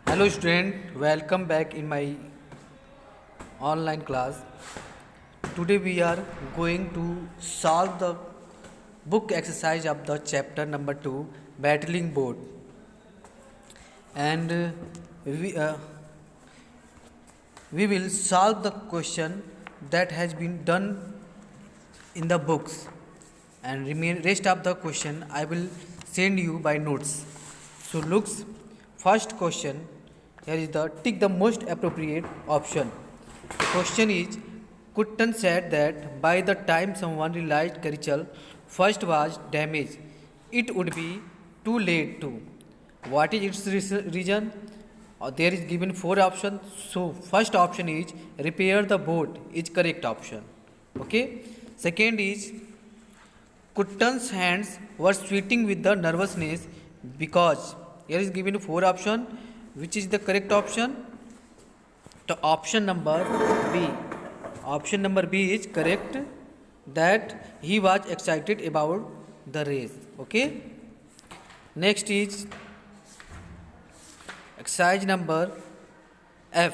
Hello student, welcome back in my online class. Today we are going to solve the book exercise of the chapter number 2 battling board, and we, uh, we will solve the question that has been done in the books, and rest of the question I will send you by notes. So looks, first question, here is the tick the most appropriate option. The question is, Kuttan said that by the time someone realized Karichal first was damaged, it would be too late to. What is its reason? There is given four options. So first option is repair the boat is correct option. Okay. Second is Kuttan's hands were sweating with the nervousness because here is given four option. Which is the correct option? The option number B. Option number B is correct, that he was excited about the race. Okay. Next is exercise number F.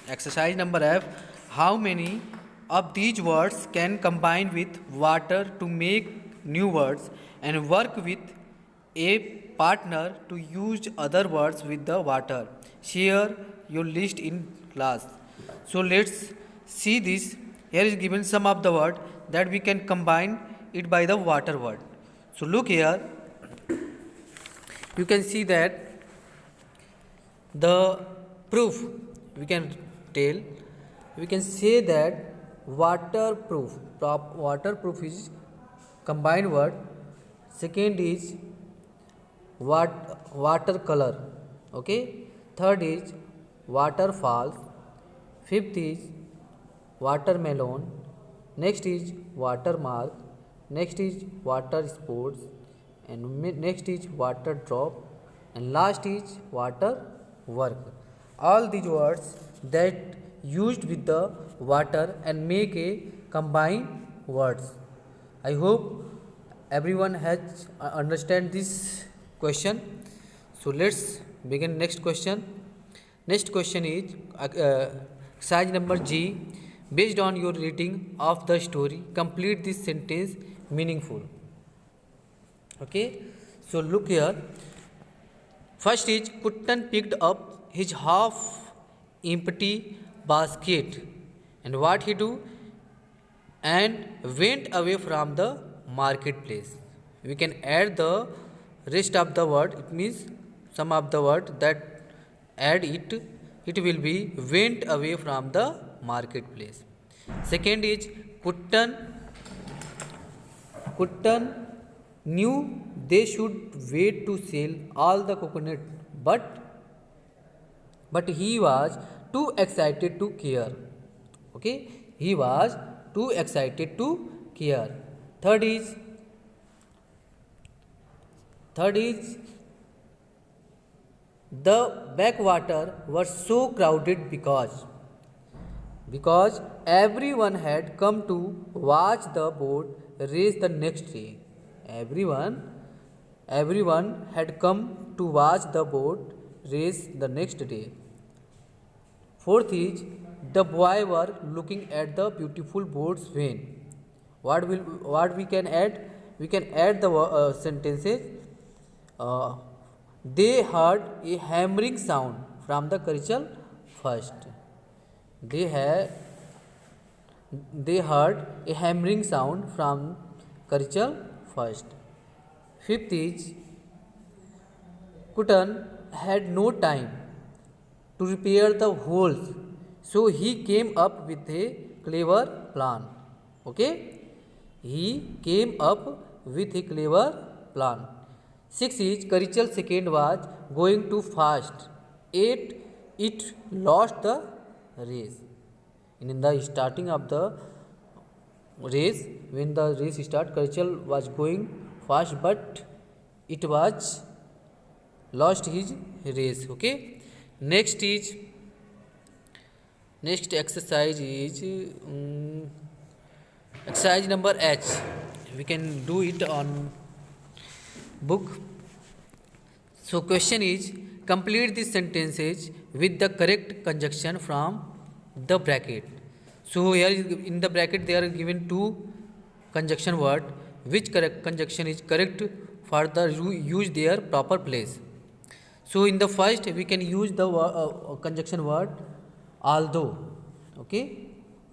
Exercise number F. How many of these words can combine with water to make new words and work with a partner to use other words with the water? Share your list in class. So let's see this. Here is given some of the word that we can combine it by the water word. So look here. You can see that the proof we can tell, we can say that waterproof is combined word. Second is watercolor. Okay. Third is waterfalls. Fifth is watermelon. Next is watermark. Next is water sports, and next is water drop, and last is water work. All these words that used with the water and make a combined words. I hope everyone has understand this question. So let's begin next question. Next question is exercise number G. Based on your reading of the story, complete this sentence meaningful. Okay. So look here. First is Kuttan picked up his half empty basket, and what he do? And went away from the marketplace. We can add the rest of the word. It means some of the word that add it. It will be went away from the marketplace. Second is Kuttan knew they should wait to sell all the coconut, but he was too excited to care. Okay, he was too excited to care. Third is the backwater was so crowded because everyone had come to watch the boat race the next day. Everyone had come to watch the boat race the next day. Fourth is the boy were looking at the beautiful boats when. What we can add? We can add the sentences. They heard a hammering sound from the Karichal first. They heard a hammering sound from Karichal first. Fifth is Kuttan had no time to repair the holes, so he came up with a clever plan. Okay, he came up with a clever plan. Sixth is Karichal second was going too fast, yet it lost the race. And in the starting of the race, when the race started, Karichal was going fast, but it was lost his race. Okay. Next exercise is exercise number H. We can do it on book. So question is, complete these sentences with the correct conjunction from the bracket. So here in the bracket they are given two conjunction word, which correct conjunction is correct for the use their proper place. So in the first we can use the conjunction word although. Okay,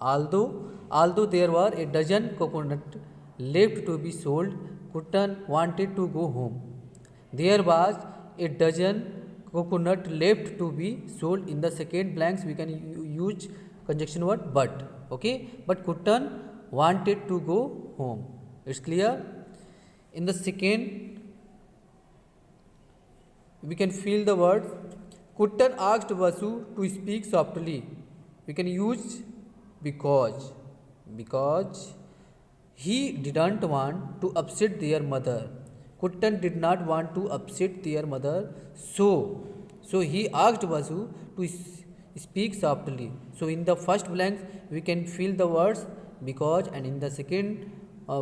although there were a dozen coconut left to be sold, Kutan wanted to go home. There was a dozen coconut left to be sold. In the second blanks we can use conjunction word but. Okay, but Kutan wanted to go home. It's clear. In the second we can fill the word. Kutan asked Vasu to speak softly. We can use because he didn't want to upset their mother. Kutan did not want to upset their mother, so he asked Vasu to speak softly. So in the first blanks we can fill the words because, and in the second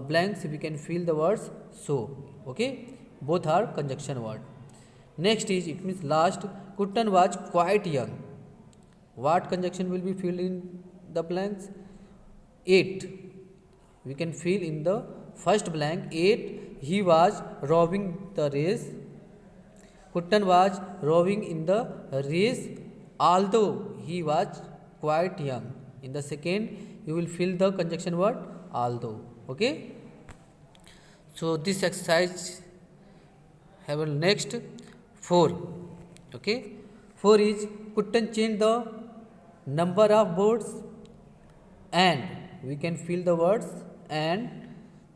blanks we can fill the words so. Okay, both are conjunction word. Next is, it means last, Kutan was quite young. What conjunction will be filled in the blanks? 8. We can fill in the first blank 8. He was rowing the race. Kutan was rowing in the race although he was quite young. In the second you will fill the conjunction word although. Okay. So this exercise have a next 4. Okay. 4 is, Kutan changed the number of boards and we can fill the words and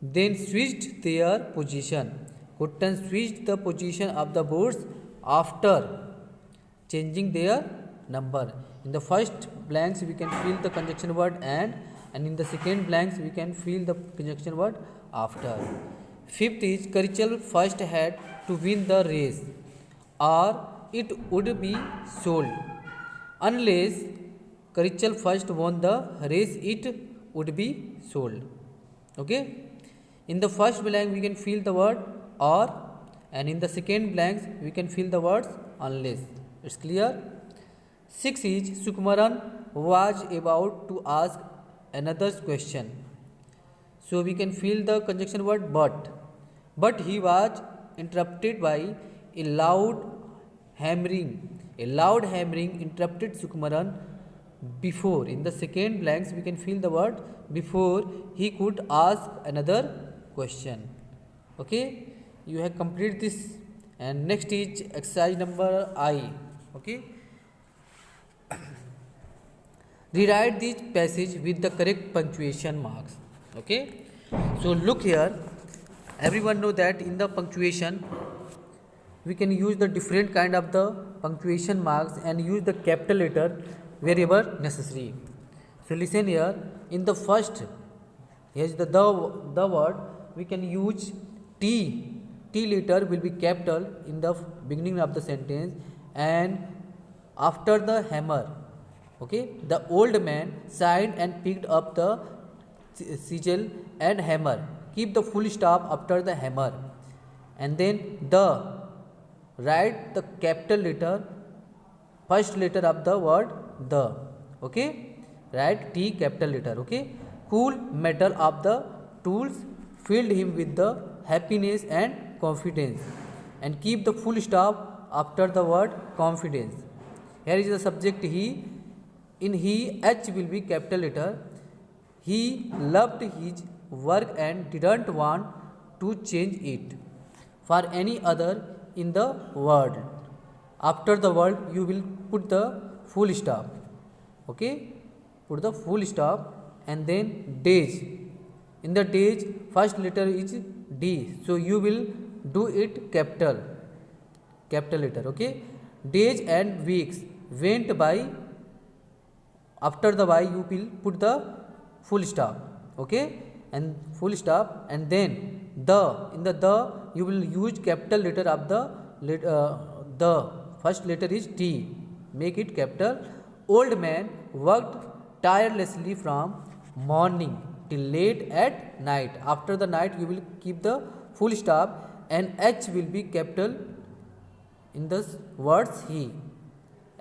then switched their position. Kutan switched the position of the boards after changing their number. In the first blanks we can fill the conjunction word and in the second blanks we can fill the conjunction word after. 5th is, Karichal first had to win the race or it would be sold. Unless Karichal first won the race, it would be sold. Okay. In the first blank we can fill the word or, and in the second blanks we can fill the words unless. It's clear. 6 is, Sukumaran was about to ask another question. So we can fill the conjunction word but he was interrupted by a loud hammering. A loud hammering interrupted Sukumaran before. In the second blanks we can fill the word before he could ask another question. Okay, you have completed this, and next is exercise number I. Okay, rewrite this passage with the correct punctuation marks. Okay, so look here, everyone know that in the punctuation we can use the different kind of the punctuation marks and use the capital letter wherever necessary. So listen here, in the first, here's the word, we can use T letter will be capital in the beginning of the sentence and after the hammer. Okay, the old man sighed and picked up the sigil and hammer. Keep the full stop after the hammer, and then the, write the capital letter, first letter of the word the. Okay, write T capital letter. Okay, cool metal of the tools filled him with the happiness and confidence, and keep the full stop after the word confidence. Here is the subject he. In he, H will be capital letter. He loved his work and didn't want to change it for any other in the world. After the word you will put the full stop. Okay, put the full stop, and then days. In the days, first letter is D, so you will do it capital letter. Okay, days and weeks went by. After the by you will put the full stop. Okay, and full stop, and then the, in the you will use capital letter of the first letter is T, make it capital. Old man worked tirelessly from morning till late at night. After the night you will keep the full stop, and H will be capital in the words he.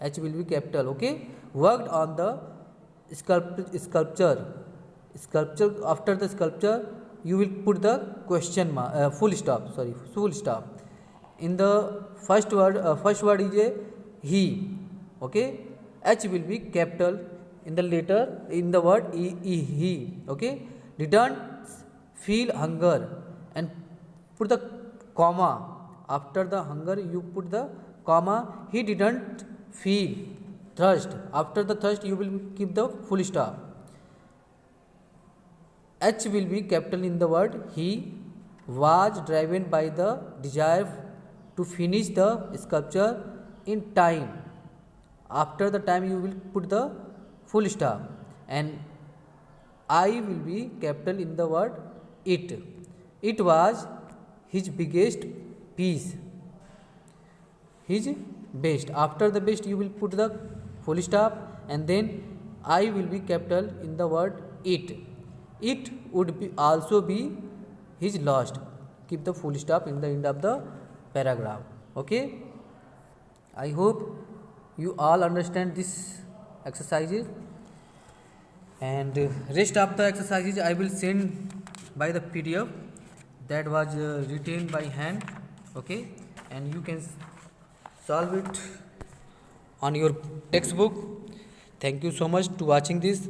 H will be capital. Okay. Worked on the sculpture. After the sculpture you will put the question mark, full stop, sorry, full stop. In the first word is a he. Okay. H will be capital in the letter, in the word he. Okay. Didn't feel hunger, and put the comma. After the hunger you put the comma. He didn't feel thirst. After the thirst you will keep the full stop. H will be capital in the word he. Was driven by the desire to finish the sculpture in time. After the time you will put the full stop. And I will be capital in the word it. It was his biggest piece. His best. After the best you will put the full stop, and then I will be capital in the word it. It would be also be his last. Keep the full stop in the end of the paragraph. Okay. I hope you all understand this exercises, and rest of the exercises I will send by the PDF that was written by hand. Okay. And you can solve it on your textbook. Thank you so much to watching this.